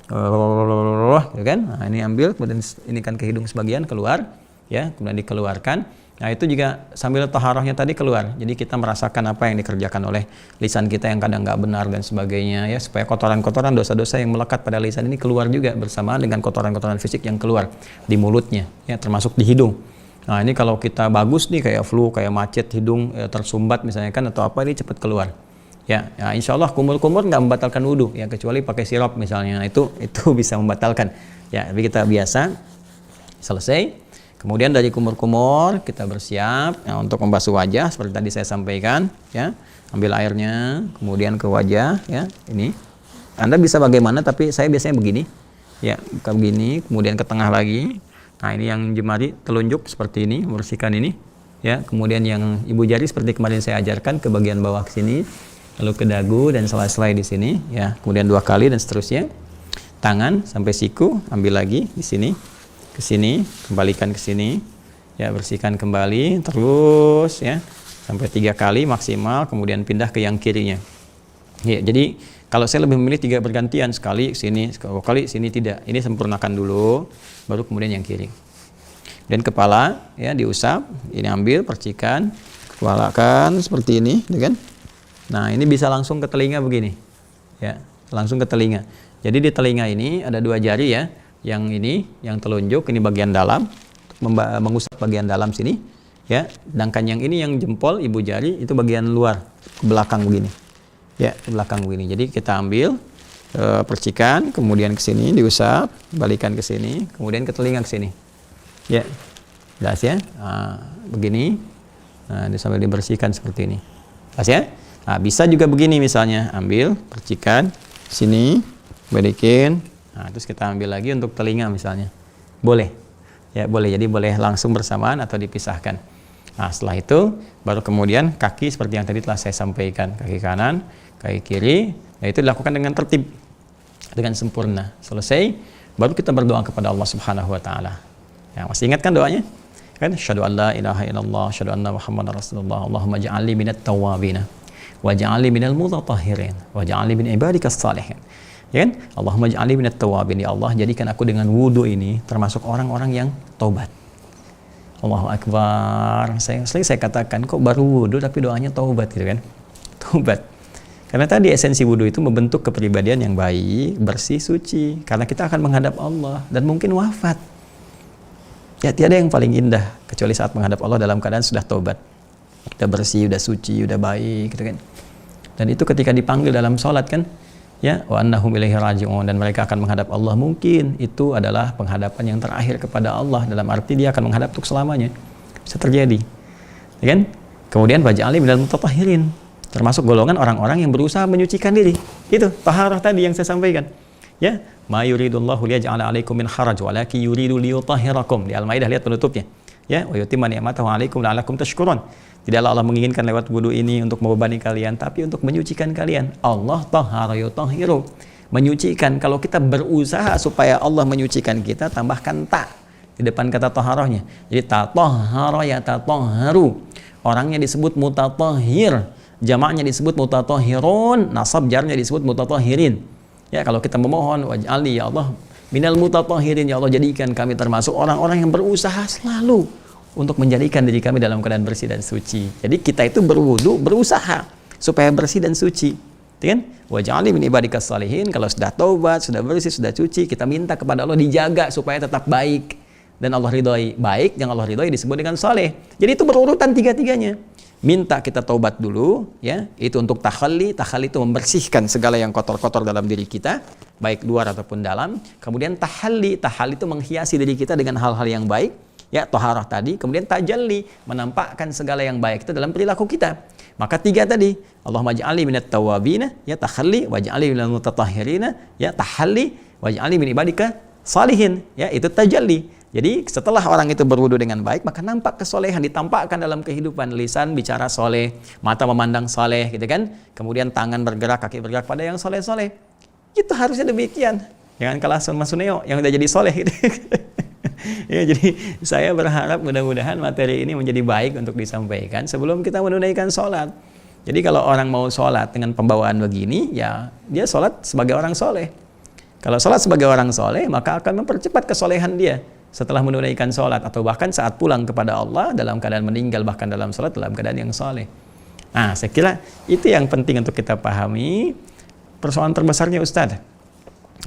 gitu kan. Nah, ini ambil, kemudian ini kan ke hidung sebagian keluar ya, kemudian dikeluarkan. Nah, itu juga sambil taharahnya tadi keluar. Jadi kita merasakan apa yang dikerjakan oleh lisan kita yang kadang nggak benar dan sebagainya ya, supaya kotoran-kotoran, dosa-dosa yang melekat pada lisan ini keluar juga bersamaan dengan kotoran-kotoran fisik yang keluar di mulutnya ya, termasuk di hidung. Nah, ini kalau kita bagus nih kayak flu, kayak macet hidung tersumbat misalnya kan atau apa, ini cepat keluar. Ya, insya Allah kumur-kumur nggak membatalkan wudhu ya, kecuali pakai sirop misalnya. Nah, itu bisa membatalkan. Ya, tapi kita biasa selesai. Kemudian dari kumur-kumur kita bersiap untuk membasuh wajah seperti tadi saya sampaikan ya. Ambil airnya, kemudian ke wajah ya. Ini. Anda bisa bagaimana, tapi saya biasanya begini. Ya, buka begini, kemudian ke tengah lagi. Nah, ini yang jemari telunjuk seperti ini, membersihkan ini ya. Kemudian yang ibu jari seperti kemarin saya ajarkan ke bagian bawah ke sini, lalu ke dagu dan selai-selai di sini ya. Kemudian 2 kali dan seterusnya. Tangan sampai siku, ambil lagi di sini. Ke sini, kembalikan ke sini ya, bersihkan kembali terus ya sampai 3 kali maksimal, kemudian pindah ke yang kirinya ya. Jadi kalau saya lebih memilih 3 bergantian, sekali sini, sekali sini, tidak, ini sempurnakan dulu baru kemudian yang kiri. Dan kepala ya diusap, ini ambil percikan, kepalakan seperti ini kan. Nah, ini bisa langsung ke telinga begini ya, langsung ke telinga. Jadi di telinga ini ada 2 jari ya. Yang ini, yang telunjuk, ini bagian dalam, mengusap bagian dalam sini, ya. Sedangkan yang ini, yang jempol, ibu jari, itu bagian luar, ke belakang begini, ya, ke belakang begini. Jadi kita ambil percikan, kemudian ke sini diusap, balikan ke sini, kemudian ke telinga ke sini, ya, jelas ya. Nah, begini, nah, sambil dibersihkan seperti ini, jelas ya. Nah, bisa juga begini misalnya, ambil percikan, sini, balikin. Nah, terus kita ambil lagi untuk telinga misalnya. Boleh. Ya, boleh. Jadi boleh langsung bersamaan atau dipisahkan. Nah, setelah itu baru kemudian kaki seperti yang tadi telah saya sampaikan. Kaki kanan, kaki kiri. Nah, itu dilakukan dengan tertib, dengan sempurna. Selesai, baru kita berdoa kepada Allah Subhanahu wa taala. Ya, masih ingat kan doanya? Kan syahadu an la ilaha illallah, syahadu anna Muhammadar Rasulullah. Allahumma ja'alni minat tawwabin wa ja'alni minal mutatahhirin wa ja'alni min ibadikas salihin. Ya kan? Allahumma ja'alni minat tawwabin, ya Allah, jadikan aku dengan wudu ini termasuk orang-orang yang taubat. Allahu Akbar. Saya katakan, kok baru wudu tapi doanya taubat gitu kan? Taubat. Karena tadi esensi wudu itu membentuk kepribadian yang baik, bersih, suci. Karena kita akan menghadap Allah dan mungkin wafat. Ya, tiada yang paling indah kecuali saat menghadap Allah dalam keadaan sudah taubat. Kita bersih, sudah suci, sudah baik gitu kan? Dan itu ketika dipanggil dalam sholat kan, ya, wa annahum ilaihi raji'un, dan mereka akan menghadap Allah, mungkin itu adalah penghadapan yang terakhir kepada Allah, dalam arti dia akan menghadap untuk selamanya. Bisa terjadi, ya kan? Kemudian waj'alni minal mutatahhirin, termasuk golongan orang-orang yang berusaha menyucikan diri. Itu taharah tadi yang saya sampaikan. Ya, ma yuridullahu liyaj'ala 'alaikum min haraj walakin yuridu liyutahhirakum. Di Al-Maidah lihat penutupnya. Ya, wa yutimma ni'matahu 'alaikum la'allakum tashkurun. Tidaklah Allah menginginkan lewat wudu ini untuk membebani kalian, tapi untuk menyucikan kalian. Allah tahhara yutahhiru. Menyucikan. Kalau kita berusaha supaya Allah menyucikan kita, tambahkan ta di depan kata taharahnya. Jadi tatahhara yatatahharu. Orangnya disebut mutatahhir. Jamaknya disebut mutatahhirun. Nasab jarnya disebut mutatahhirin. Ya, kalau kita memohon, waj'alni ya Allah minal mutatahhirin, ya Allah jadikan kami termasuk orang-orang yang berusaha selalu untuk menjadikan diri kami dalam keadaan bersih dan suci. Jadi kita itu berwudu, berusaha supaya bersih dan suci. Kan? Waj'alni min ibadikas salihin. Kalau sudah taubat, sudah bersih, sudah suci, kita minta kepada Allah dijaga supaya tetap baik dan Allah ridhoi. Baik yang Allah ridhoi disebut dengan saleh. Jadi itu berurutan tiga-tiganya. Minta kita taubat dulu, ya. Itu untuk takhalli. Takhalli itu membersihkan segala yang kotor-kotor dalam diri kita, baik luar ataupun dalam. Kemudian tahalli. Tahalli itu menghiasi diri kita dengan hal-hal yang baik. Ya, toharah tadi, kemudian tajalli, menampakkan segala yang baik itu dalam perilaku kita. Maka tiga tadi, Allahumma ja'alni minat tawabina, ya takhalli, waj'alni minal mutatahhirina, ya tahalli, waj'alni min ibadika salihin, ya itu tajalli. Jadi setelah orang itu berwudu dengan baik, maka nampak kesolehan ditampakkan dalam kehidupan. Lisan bicara soleh, mata memandang soleh, gitu kan. Kemudian tangan bergerak, kaki bergerak pada yang soleh-soleh. Itu harusnya demikian. Jangan kalah sama Suneo yang udah jadi soleh gitu. Ya, jadi saya berharap mudah-mudahan materi ini menjadi baik untuk disampaikan sebelum kita menunaikan sholat. Jadi kalau orang mau sholat dengan pembawaan begini, ya dia sholat sebagai orang soleh. Kalau sholat sebagai orang soleh, maka akan mempercepat kesolehan dia setelah menunaikan sholat, atau bahkan saat pulang kepada Allah dalam keadaan meninggal, bahkan dalam sholat dalam keadaan yang soleh. Nah, saya kira itu yang penting untuk kita pahami. Persoalan terbesarnya Ustadz,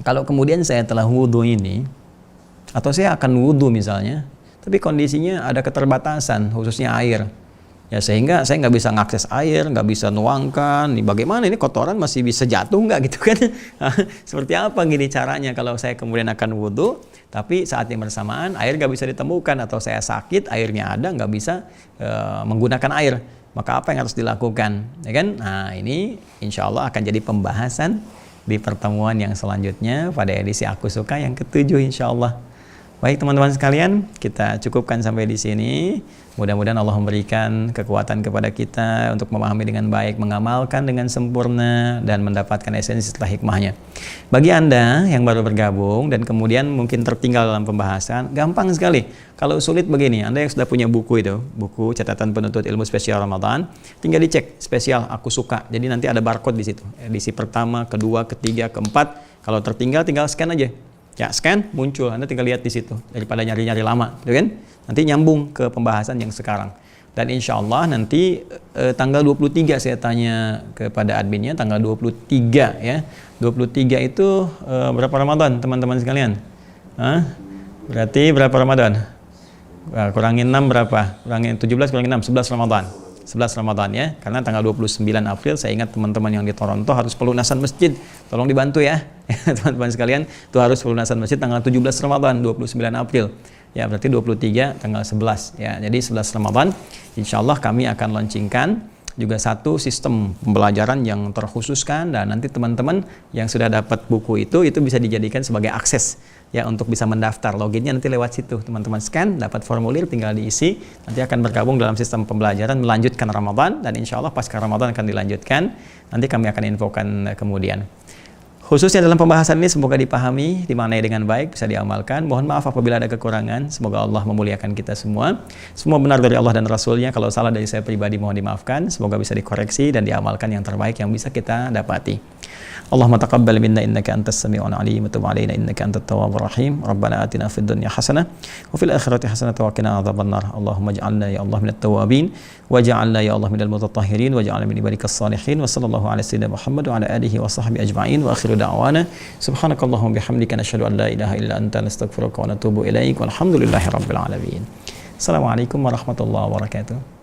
kalau kemudian saya telah wudhu ini, atau saya akan wudhu misalnya, tapi kondisinya ada keterbatasan, khususnya air. Ya, sehingga saya nggak bisa ngakses air, nggak bisa nuangkan. Ini bagaimana ini kotoran masih bisa jatuh nggak gitu kan? Seperti apa gini caranya kalau saya kemudian akan wudhu, tapi saat yang bersamaan air nggak bisa ditemukan, atau saya sakit, airnya ada, nggak bisa menggunakan air. Maka apa yang harus dilakukan? Ya kan? Nah, ini insya Allah akan jadi pembahasan di pertemuan yang selanjutnya pada edisi Aku Suka yang ke-7 insya Allah. Baik teman-teman sekalian, kita cukupkan sampai di sini. Mudah-mudahan Allah memberikan kekuatan kepada kita untuk memahami dengan baik, mengamalkan dengan sempurna, dan mendapatkan esensi setelah hikmahnya. Bagi Anda yang baru bergabung dan kemudian mungkin tertinggal dalam pembahasan, gampang sekali. Kalau sulit begini, Anda yang sudah punya buku itu, buku catatan penuntut ilmu spesial Ramadan, tinggal dicek spesial Aku Suka. Jadi nanti ada barcode di situ. Edisi pertama, kedua, ketiga, keempat. Kalau tertinggal, tinggal scan aja. Ya, scan, muncul. Anda tinggal lihat di situ. Daripada nyari-nyari lama, gitu kan? Nanti nyambung ke pembahasan yang sekarang. Dan insya Allah nanti tanggal 23 saya tanya kepada adminnya, tanggal 23 ya. 23 itu berapa Ramadan teman-teman sekalian? Berarti berapa Ramadan? Kurangin 6 berapa? Kurangin 17, kurangin 6, 11 Ramadan. 11 Ramadan ya, karena tanggal 29 April saya ingat teman-teman yang di Toronto harus pelunasan masjid, tolong dibantu ya teman-teman sekalian, itu harus pelunasan masjid tanggal 17 Ramadan, 29 April ya, berarti 23 tanggal 11 ya, jadi 11 Ramadan insya Allah kami akan launchingkan juga satu sistem pembelajaran yang terkhususkan, dan nanti teman-teman yang sudah dapat buku itu bisa dijadikan sebagai akses ya untuk bisa mendaftar. Loginnya nanti lewat situ, teman-teman scan, dapat formulir, tinggal diisi, nanti akan bergabung dalam sistem pembelajaran melanjutkan Ramadan, dan insya Allah pasca Ramadan akan dilanjutkan, nanti kami akan infokan kemudian. Khususnya dalam pembahasan ini semoga dipahami, dimaknai dengan baik, bisa diamalkan. Mohon maaf apabila ada kekurangan. Semoga Allah memuliakan kita semua. Semua benar dari Allah dan Rasulnya. Kalau salah dari saya pribadi mohon dimaafkan. Semoga bisa dikoreksi dan diamalkan yang terbaik yang bisa kita dapati. Allahumma taqabbal minna innaka antas sami'ul alim wa tub 'alaina innaka antat tawwabur rahim. Rabbana atina fid dunya hasanah wa fil akhirati hasanah wa qina adzabannar. Allahumma ij'alna ya Allah minat tawwabin waj'alna ya Allah minal mutatahhirin waj'alna min ibadikas salihin. Wa sallallahu ala sayyidina Muhammad wa ala alihi wa sahbihi ajma'in. Wa akhiru da'wana subhanakallahumma bihamdika nashhadu an la ilaha illa anta nastaghfiruka wa natubu ilaik. Walhamdulillahirabbil alamin. Assalamualaikum warahmatullahi wabarakatuh.